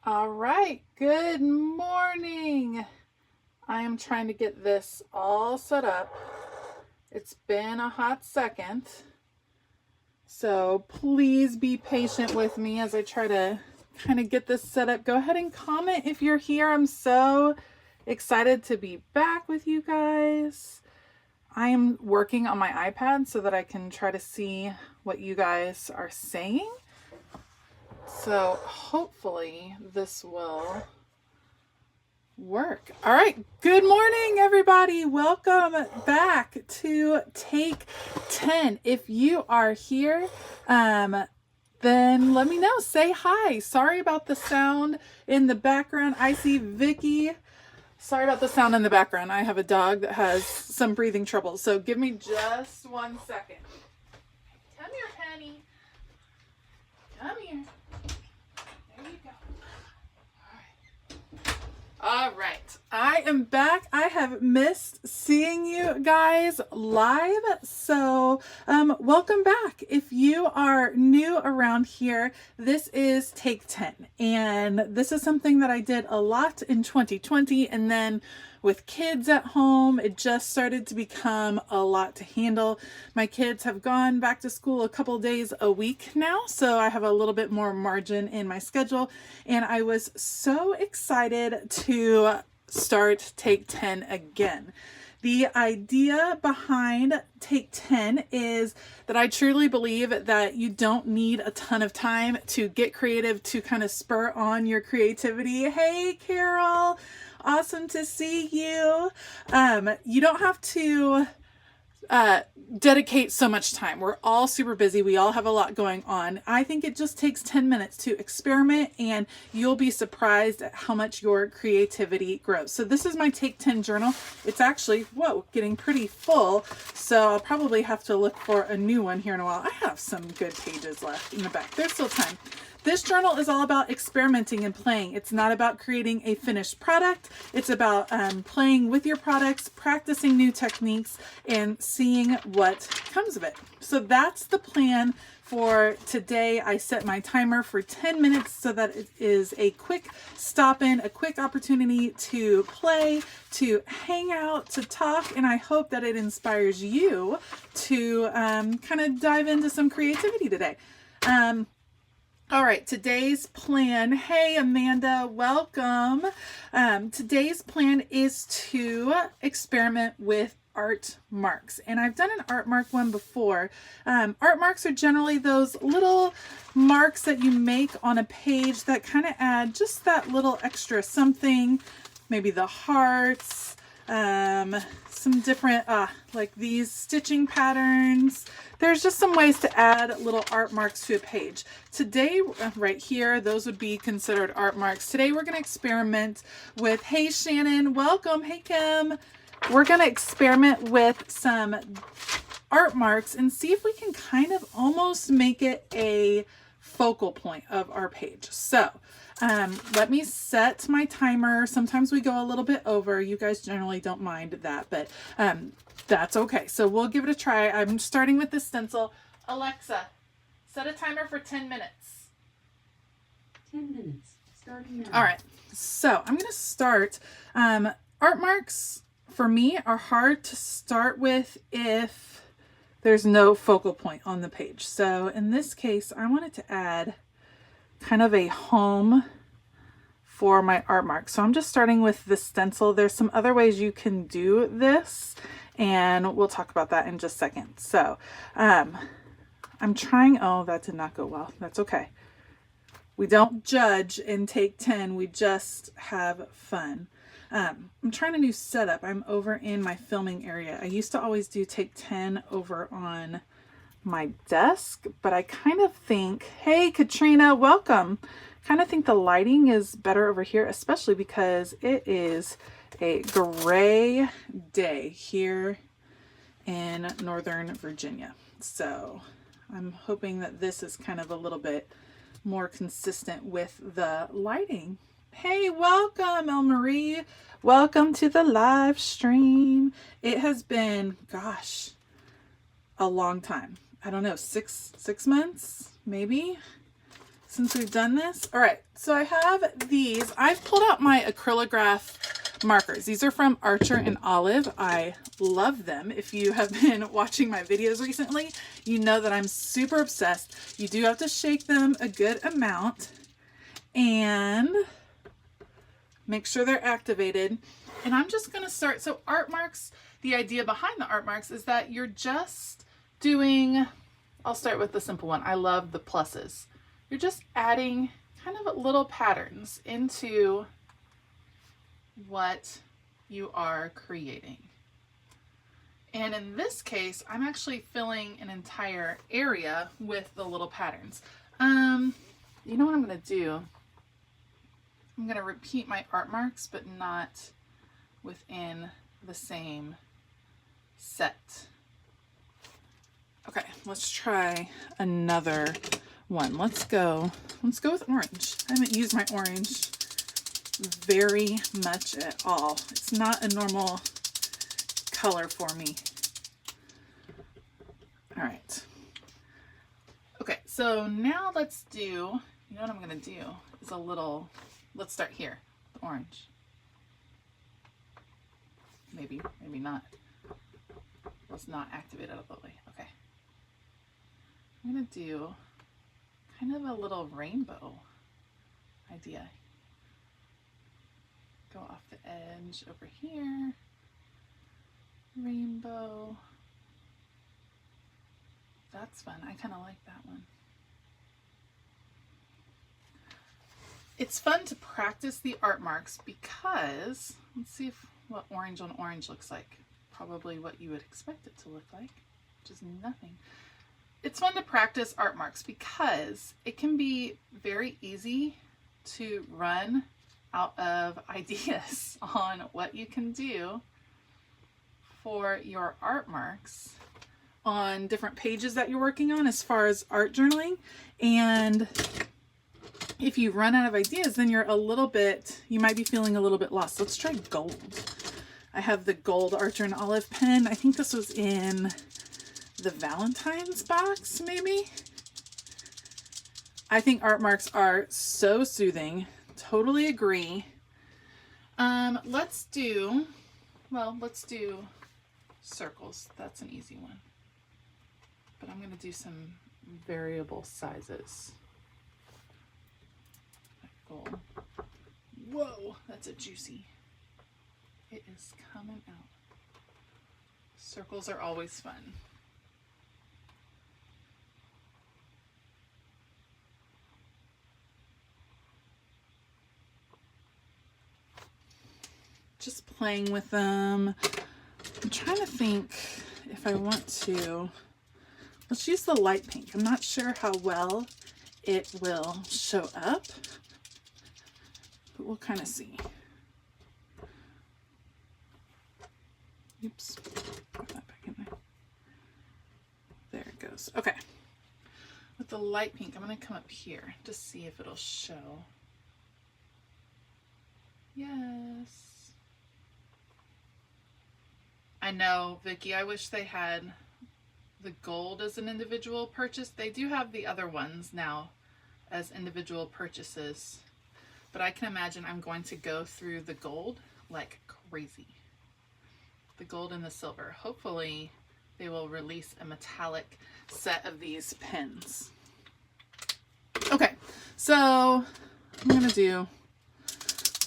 All right, good morning. I am trying to get this all set up. It's been a hot second, so please be patient with me as I try to kind of get this set up. Go ahead and comment if you're here. I'm so excited to be back with you guys. I am working on my iPad so that I can try to see what you guys are saying. So hopefully this will work. All right. Good morning, everybody. Welcome back to Take 10. If you are here, then let me know. Say hi. Sorry about the sound in the background. I see Vicky. Sorry about the sound in the background. I have a dog that has some breathing trouble. So give me just 1 second. Come here, Penny. Come here. There you go. All right. I am back. I have missed seeing you guys live. So welcome back. If you are new around here, this is Take 10. And this is something that I did a lot in 2020. And then with kids at home, it just started to become a lot to handle. My kids have gone back to school a couple days a week now, so I have a little bit more margin in my schedule. And I was so excited to start Take 10 again. The idea behind Take 10 is that I truly believe that you don't need a ton of time to get creative, to kind of spur on your creativity. Hey, Carol, awesome to see you. You don't have to dedicate so much time. We're all super busy. We all have a lot going on. I think it just takes 10 minutes to experiment and you'll be surprised at how much your creativity grows. So this is my Take 10 journal. It's actually, getting pretty full. So I'll probably have to look for a new one here in a while. I have some good pages left in the back. There's still time. This journal is all about experimenting and playing. It's not about creating a finished product. It's about playing with your products, practicing new techniques, and seeing what comes of it. So that's the plan for today. I set my timer for 10 minutes so that it is a quick stop in, a quick opportunity to play, to hang out, to talk, and I hope that it inspires you to kind of dive into some creativity today. All right, today's plan. Hey, Amanda, welcome. Today's plan is to experiment with art marks. And I've done an art mark one before. Art marks are generally those little marks that you make on a page that kind of add just that little extra something, maybe the hearts, some different, like these stitching patterns. There's just some ways to add little art marks to a page. Today, right here, those would be considered art marks. Today, we're going to experiment with, hey, Shannon, welcome. Hey, Kim. We're going to experiment with some art marks and see if we can kind of almost make it a focal point of our page. So, let me set my timer. Sometimes we go a little bit over. You guys generally don't mind that, but that's okay. So we'll give it a try. I'm starting with this stencil. Alexa, set a timer for 10 minutes. 10 minutes, starting now. All right, so I'm going to start. Art marks, for me, are hard to start with if there's no focal point on the page. So in this case, I wanted to add kind of a home for my art mark. So I'm just starting with the stencil. There's some other ways you can do this, and we'll talk about that in just a second. So I'm trying, oh, that did not go well. That's okay. We don't judge in Take 10. We just have fun. I'm trying a new setup. I'm over in my filming area. I used to always do Take 10 over on my desk, but I kind of think, hey, Katrina, welcome. Kind of think the lighting is better over here, especially because it is a gray day here in Northern Virginia. So I'm hoping that this is kind of a little bit more consistent with the lighting. Hey, welcome, El Marie. Welcome to the live stream. It has been, gosh, a long time. I don't know, six months, maybe, since we've done this. All right, so I have these. I've pulled out my acrylograph markers. These are from Archer and Olive. I love them. If you have been watching my videos recently, you know that I'm super obsessed. You do have to shake them a good amount and make sure they're activated. And I'm just going to start. So art marks, the idea behind the art marks is that you're just doing, I'll start with the simple one. I love the pluses. You're just adding kind of little patterns into what you are creating. And in this case, I'm actually filling an entire area with the little patterns. You know what I'm going to do? I'm going to repeat my art marks, but not within the same set. Okay, let's try another one. Let's go with orange. I haven't used my orange very much at all. It's not a normal color for me. All right. Okay, so now let's do, you know what I'm gonna do is a little, let's start here, the orange. Maybe not. Let's not activate it all the way. Okay. I'm gonna do kind of a little rainbow idea. Go off the edge over here. Rainbow. That's fun. I kind of like that one. It's fun to practice the art marks because, let's see what orange on orange looks like. Probably what you would expect it to look like, which is nothing. It's fun to practice art marks because it can be very easy to run out of ideas on what you can do for your art marks on different pages that you're working on as far as art journaling. And if you run out of ideas, then you're you might be feeling a little bit lost. Let's try gold. I have the gold Archer and Olive pen. I think this was in the Valentine's box, maybe. I think art marks are so soothing. Totally agree. Let's do circles. That's an easy one. But I'm going to do some variable sizes. Gold. Whoa, that's a juicy. It is coming out. Circles are always fun. Just playing with them. I'm trying to think if I want to. Let's use the light pink. I'm not sure how well it will show up, but we'll kind of see. Oops, put that back in there. There it goes. Okay. With the light pink, I'm going to come up here to see if it'll show. Yes. I know, Vicki, I wish they had the gold as an individual purchase. They do have the other ones now as individual purchases, but I can imagine I'm going to go through the gold like crazy. The gold and the silver. Hopefully they will release a metallic set of these pens. Okay, so I'm gonna do,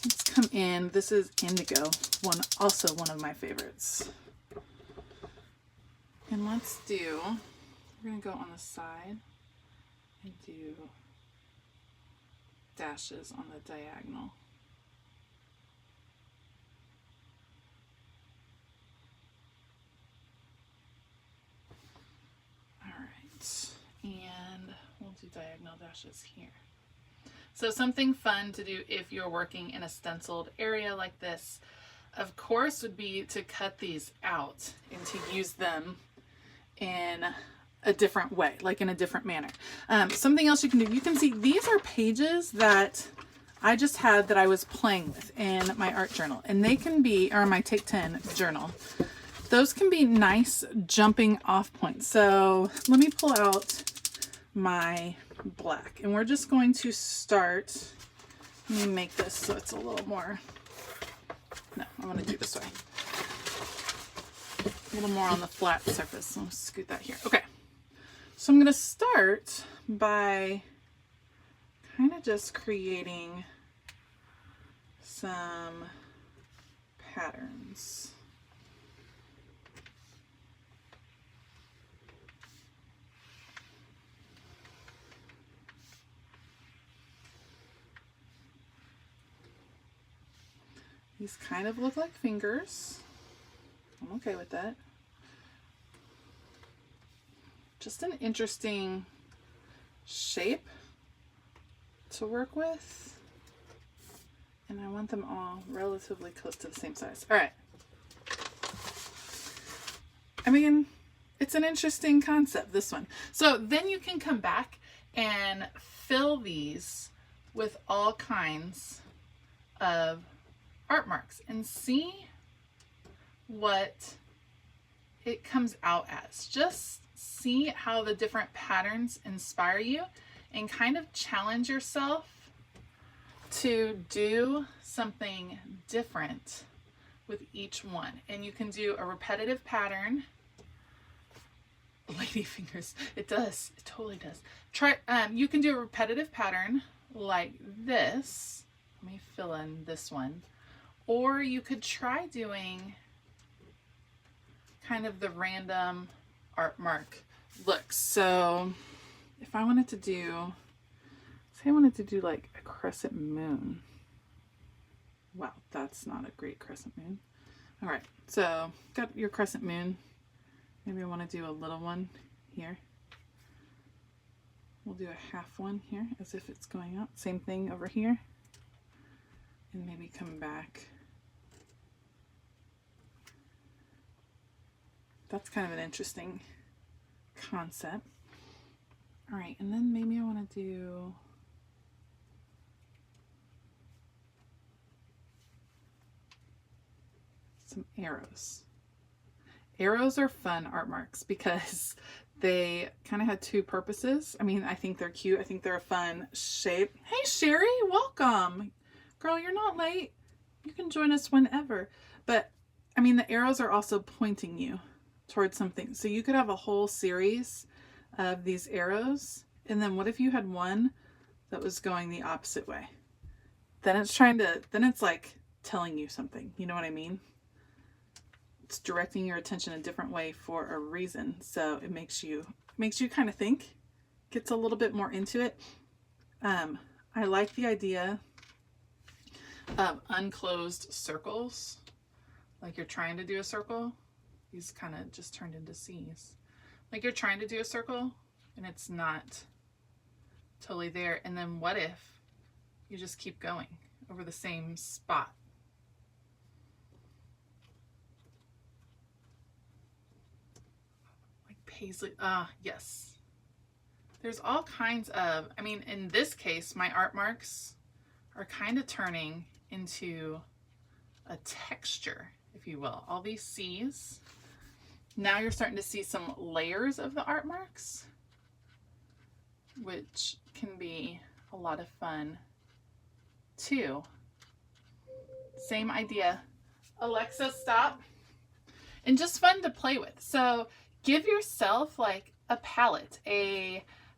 let's come in. This is indigo, also one of my favorites. And let's do, we're gonna go on the side and do dashes on the diagonal. All right, and we'll do diagonal dashes here. So something fun to do if you're working in a stenciled area like this, of course, would be to cut these out and to use them in a different way, like in a different manner. Something else you can do, you can see these are pages that I just had that I was playing with in my art journal, and they can be, or my Take 10 journal. Those can be nice jumping off points. So let me pull out my black. And we're just going to start, let me make this so it's a little more, no, I want to do it this way. A little more on the flat surface. I'll scoot that here. Okay. So I'm going to start by kind of just creating some patterns. These kind of look like fingers. I'm okay with that. Just an interesting shape to work with. And I want them all relatively close to the same size. All right. I mean, it's an interesting concept, this one. So then you can come back and fill these with all kinds of art marks and see what it comes out as. Just see how the different patterns inspire you and kind of challenge yourself to do something different with each one. And you can do a repetitive pattern. Lady fingers, it does, it totally does. Try, you can do a repetitive pattern like this. Let me fill in this one. Or you could try doing kind of the random art mark looks. So if I wanted to do, say I wanted to do like a crescent moon. Wow, that's not a great crescent moon. All right, so got your crescent moon. Maybe I want to do a little one here. We'll do a half one here as if it's going up. Same thing over here. And maybe come back. That's kind of an interesting concept. All right, and then maybe I want to do some arrows. Arrows are fun art marks because they kind of had two purposes. I mean, I think they're cute. I think they're a fun shape. Hey, Sherry, welcome. Girl, you're not late. You can join us whenever. But, I mean, the arrows are also pointing you towards something. So you could have a whole series of these arrows. And then what if you had one that was going the opposite way? Then it's like telling you something. You know what I mean? It's directing your attention a different way for a reason. So it makes you kind of think, gets a little bit more into it. I like the idea of unclosed circles. Like you're trying to do a circle. These kind of just turned into C's. Like you're trying to do a circle and it's not totally there. And then what if you just keep going over the same spot? Like paisley, yes. There's all kinds of, I mean, in this case, my art marks are kind of turning into a texture, if you will. All these C's. Now you're starting to see some layers of the art marks, which can be a lot of fun too. Same idea. Alexa, stop. And just fun to play with. So give yourself like a palette,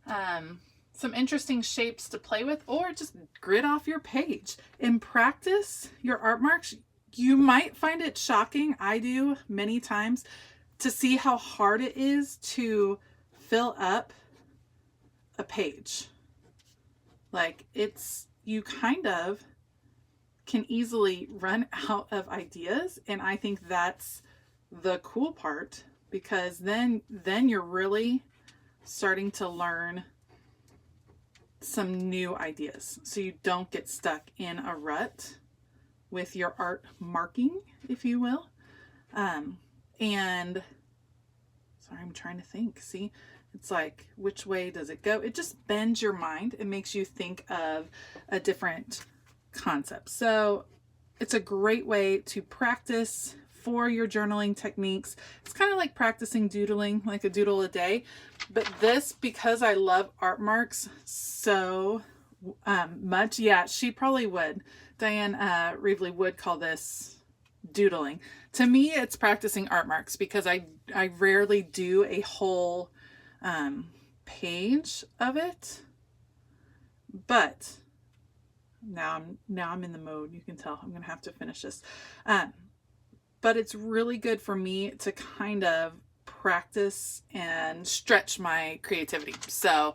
some interesting shapes to play with, or just grid off your page and practice your art marks. You might find it shocking, I do many times, to see how hard it is to fill up a page. Like you kind of can easily run out of ideas, and I think that's the cool part, because then you're really starting to learn some new ideas, so you don't get stuck in a rut with your art marking, if you will. And sorry, I'm trying to think. See, it's like, which way does it go? It just bends your mind. It makes you think of a different concept. So it's a great way to practice for your journaling techniques. It's kind of like practicing doodling, like a doodle a day. But this, because I love art marks so much, yeah, she probably would. Diane Reevely would call this doodling. To me, it's practicing art marks because I rarely do a whole page of it. But now I'm in the mode. You can tell I'm gonna have to finish this. But it's really good for me to kind of practice and stretch my creativity. So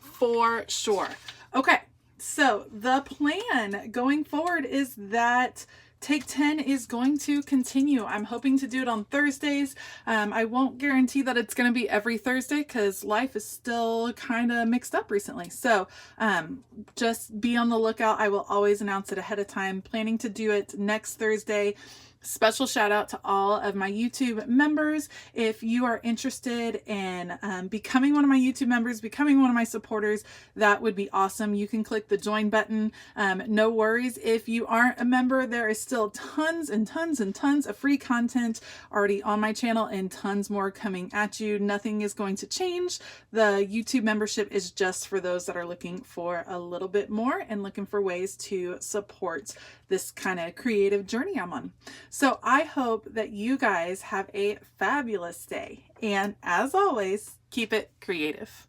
for sure. Okay, so the plan going forward is that Take 10 is going to continue. I'm hoping to do it on Thursdays. I won't guarantee that it's going to be every Thursday because life is still kind of mixed up recently. So just be on the lookout. I will always announce it ahead of time. Planning to do it next Thursday. Special shout out to all of my YouTube members. If you are interested in becoming one of my YouTube members, becoming one of my supporters, that would be awesome. You can click the join button. No worries if you aren't a member. There is still tons and tons and tons of free content already on my channel and tons more coming at you. Nothing is going to change. The YouTube membership is just for those that are looking for a little bit more and looking for ways to support this kind of creative journey I'm on. So I hope that you guys have a fabulous day. And as always, keep it creative.